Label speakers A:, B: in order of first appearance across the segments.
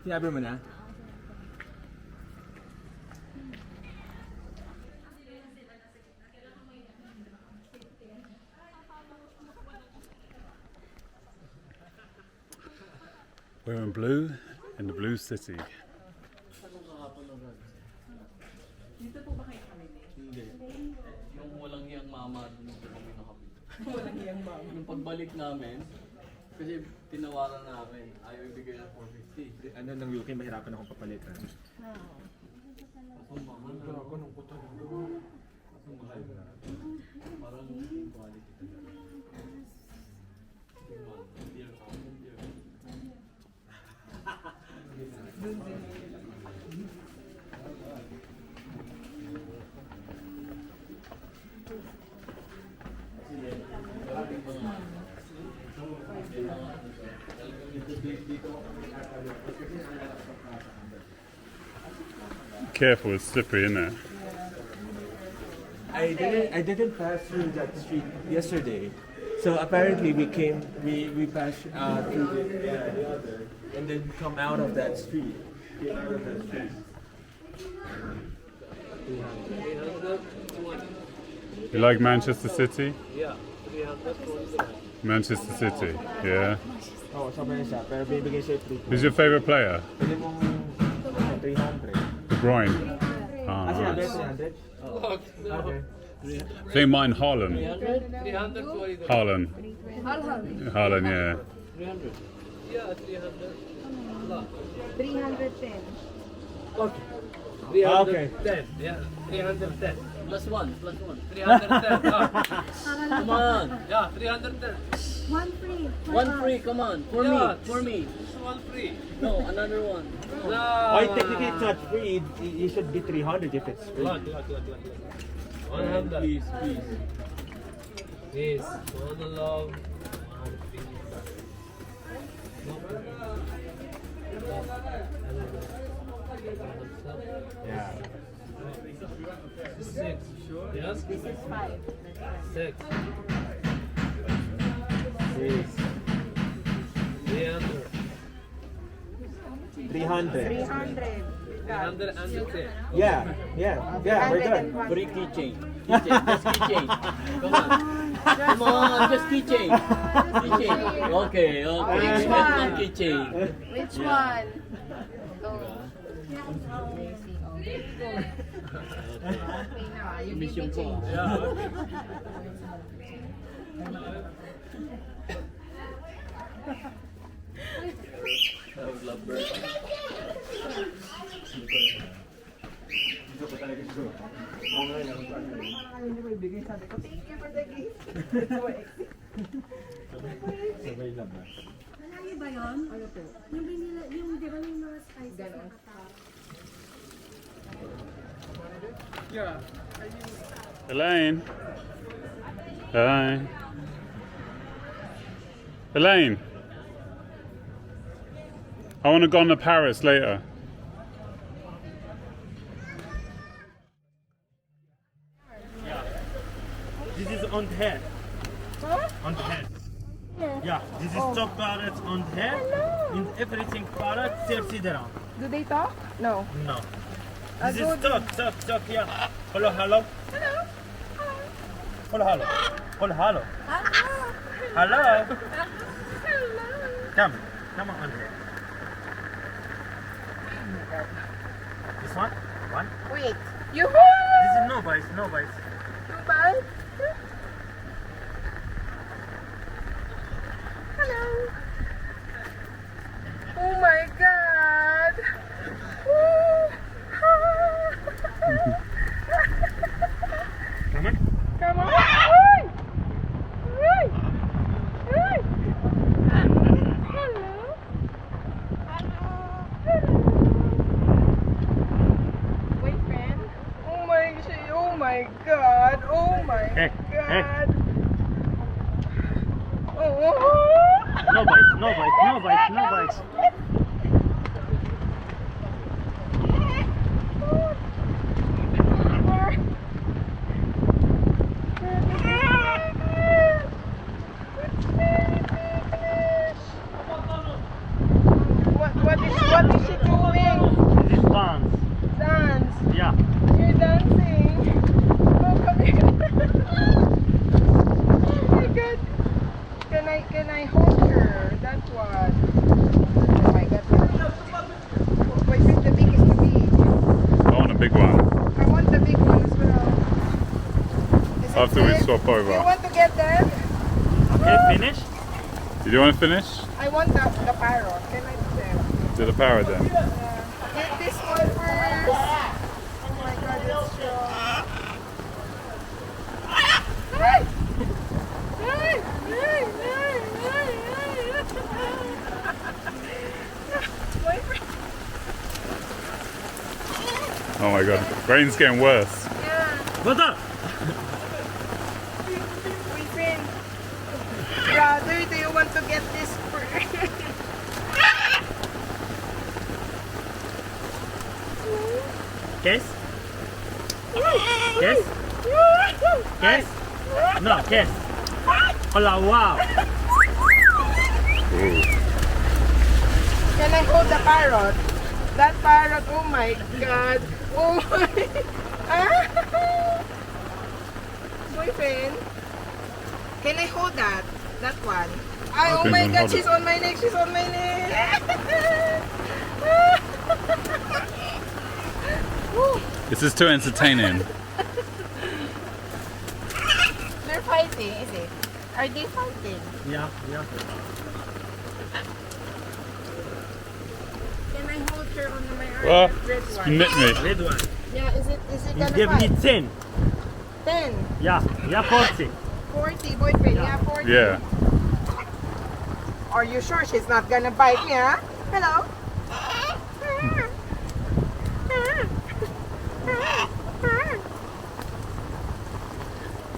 A: Sinabi mo na?
B: We're in blue, in the blue city.
C: Dito po ba kayo kami?
D: Hindi. Yung walang hiyang mama dun sa kami nakapit.
C: Walang iyang mama.
D: Yung pagbalik namin, kasi tinawaran namin, ayaw ibigay ng 450.
A: Ano ng UK, mahirapan akong papalitan.
D: Ang mahal na.
A: Ako nung puto.
D: Ang mahal na. Parang quality talaga. Dear common, dear.
B: Careful, it's slippery, isn't it?
A: I didn't pass through that street yesterday. So apparently we passed through the other and then come out of that street. Came out of that street.
B: You like Manchester City?
D: Yeah, 300.
B: Manchester City, yeah.
A: Oh, sabi niya siya, pero bibigay siya 3.
B: Who's your favourite player?
A: Pili mong 300.
B: De Bruyne. Oh,
A: Kasi nabi
B: nice.
A: 300? Okay.
B: I think mine Haaland.
D: 300, sorry.
B: Haaland. Haaland, yeah.
D: 300. Yeah, 300.
E: 310.
A: Okay.
D: 310. Yeah, 310. Plus one. 310. Come on. Yeah, 310.
E: One free.
D: One free, come on. For me.
F: One free.
D: No, another one.
A: Why technically it's not free, it should be 300 if it's free.
F: Lot. 100.
D: Please.
F: Yes. All along.
A: Yeah.
F: 6. Yes?
E: This is 5.
F: 6. 300.
A: 300.
E: 300.
F: 310.
A: Yeah, we're done.
D: Free keychain. Just keychain. Come on, just keychain. Okay.
E: Which
D: Just
E: one?
D: one keychain.
E: Which one? Go.
D: Mission ko.
E: Thank you for the gift.
A: Sabay lang ba?
G: Malayo ba yun? Ano po? Yung binila, yung di ba yung mga spices na kasama?
B: Elaine. Elaine. Elaine. I want to go on to Paris later.
H: This is on the head. On the head. Yeah, this is top parrots on the head. In everything parrot, 30 dirham.
E: Do they talk? No.
H: No. This is talk, yeah. Hello. Hello. Come on. This one?
E: Wait. You
H: This is no bites.
E: bite? Hello. Oh my God. Woo.
H: Come on.
E: Come on. Ay! Ay! Ay! Hello. Boyfriend? Oh my God. Oh my
H: Hey.
E: God. Oh.
H: No bites.
B: after we swap
E: You
B: over.
E: want to get them?
H: Okay, finish.
B: Did you want to finish?
E: I want the parrot. Can I do them?
B: Do the parrot then.
E: Get this one first. Oh my god, it's strong. Hey! Hey! Hey! Boyfriend.
B: Oh my god, rain's getting worse.
E: Yeah.
H: Brother.
E: Boyfriend. Brother, do you want to get this first?
H: Kiss. Kiss. Kiss. No, kiss. Hola, wow.
B: Ooh.
E: Can I hold the parrot? That parrot, oh my god. Oh my. Boyfriend, can I hold that? That one? Ay, oh
B: Okay,
E: my
B: then
E: god,
B: hold
E: she's
B: it.
E: on my neck, she's on my neck.
B: This is too entertaining.
E: They're fighting, is it? Are they fighting?
H: Yeah, yeah.
E: Can I hold her on my arm?
B: Well,
E: Red
B: you
E: one.
B: nicked me.
H: Red one.
E: Yeah, is it
H: You
E: gonna
H: give me
E: fight?
H: 10.
E: 10,
H: Yeah, yeah, 40.
E: 40, boyfriend, yeah, 40.
B: Yeah.
E: Are you sure she's not gonna bite me, huh? Hello?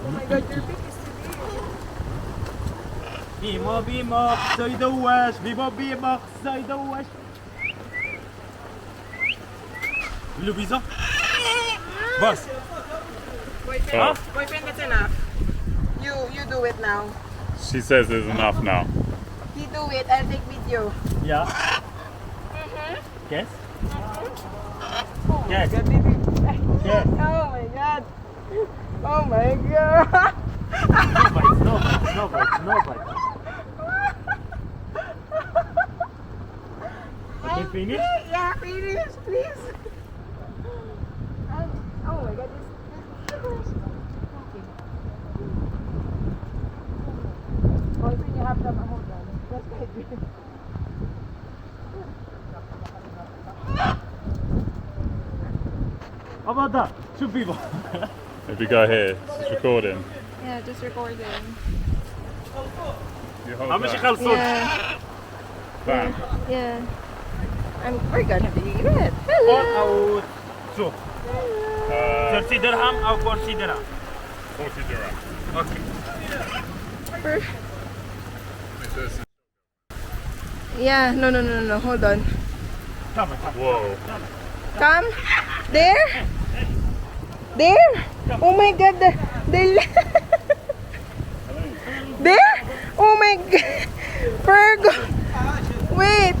E: Oh my god, your beak is too big.
H: Bimo, bimo, soy the worst. Bimo, bimo, soy the worst. Lubiso? Boss.
E: Boyfriend,
B: Oh.
E: boyfriend, that's enough. You do it now.
B: She says there's enough now.
E: You do it, I'll take video.
H: Yeah. Yes? Yes.
E: God, baby.
H: Yes.
E: Oh my god. Oh my god.
H: No bites, no bites, no bites, no bites. Okay, finish?
E: Yeah, finish, please. Oh my god, this okay. Boyfriend, you have the hold on. That's good.
H: How about that? 2 people.
B: If you go here, it's recording.
E: Yeah, just recording.
B: You hold
H: How much
B: that.
H: calzone?
E: Yeah,
B: Bam.
E: yeah. We're gonna be good.
H: 4
E: Hello.
H: or 2? 30 dirham or 40 dirham?
B: 40 dirham.
H: Okay.
E: Yeah, no. Hold on.
H: Come on.
B: Whoa.
E: Come. There. There. Oh my god. There. Oh my god. Virgo. Wait.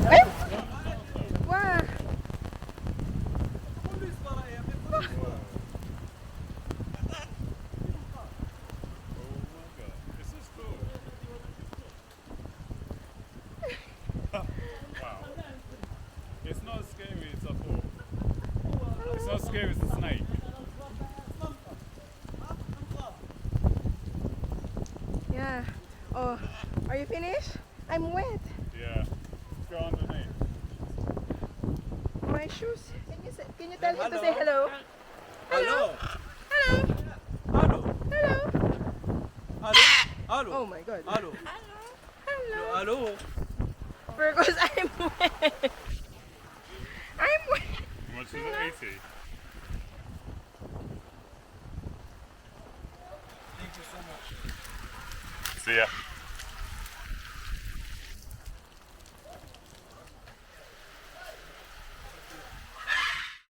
E: What? Wow.
B: It's not as scary as I thought. It's not as scary as the snake.
E: Yeah. Oh, are you finished? I'm wet.
B: Yeah. Go underneath.
E: My shoes. Can you tell him to say hello?
D: Hello.
E: Hello.
D: Hello.
E: Hello.
D: Hello.
E: Oh my god.
D: Hello.
E: Hello.
D: Hello.
E: Because I'm wet. I'm wet.
B: How much is it? 80?
D: Thank you so much.
B: See ya.